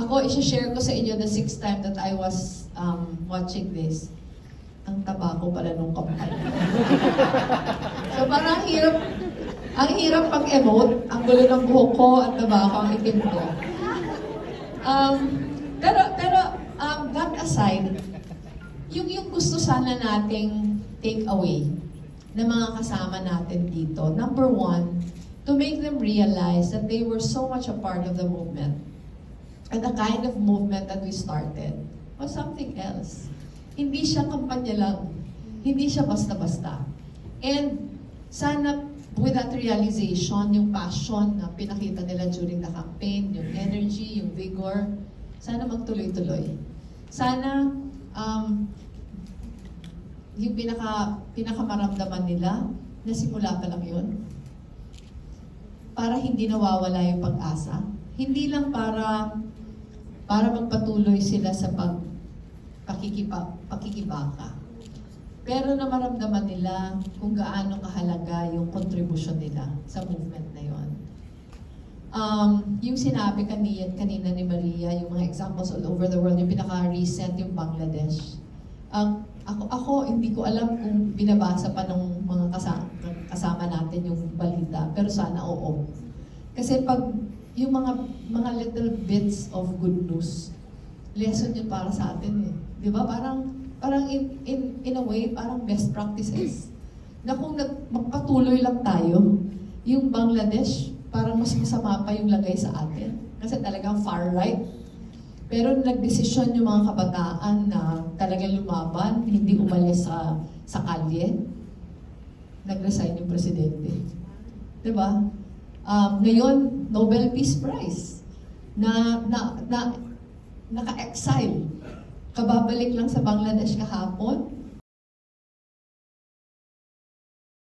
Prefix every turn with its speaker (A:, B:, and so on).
A: Ako, i-share ko sa inyo the 6th time that I was watching this. Ang taba ko pala nung kamay. So parang ang hirap pag-emote, ang gulo ng buhok ko, ang taba ko, ang itim ko. Pero that aside, yung gusto sana nating take away ng mga kasama natin dito. Number one, to make them realize that they were so much a part of the movement. And the kind of movement that we started was something else. Hindi siya kampanya lang. Hindi siya basta-basta. And sana with that realization, yung passion na pinakita nila during the campaign, yung energy, yung vigor, sana magtuloy-tuloy. Sana yung pinakamaramdaman nila, na simula pa lang yun. Para hindi nawawala yung pag-asa. Hindi lang para magpatuloy sila sa pakikibaka. Pero na maramdaman nila kung gaano kahalaga yung kontribusyon nila sa movement na yon. Yung sinabi kanina ni Maria, yung mga examples all over the world, yung pinaka-recent, yung Bangladesh. Ako, hindi ko alam kung binabasa pa ng mga kasama natin yung balita, pero sana oo. Kasi pag yung mga little bits of good news, lesson yun para sa atin eh. Di ba? Parang in a way, parang best practices. Na kung magpatuloy lang tayo, yung Bangladesh, parang mas masama pa yung lagay sa atin. Kasi talagang far right. Pero nagdesisyon yung mga kabataan na talagang lumaban, hindi umalis sa kalye, nag-resign yung presidente. Di ba? Ngayon, Nobel Peace Prize na naka-exile. Kababalik lang sa Bangladesh kahapon,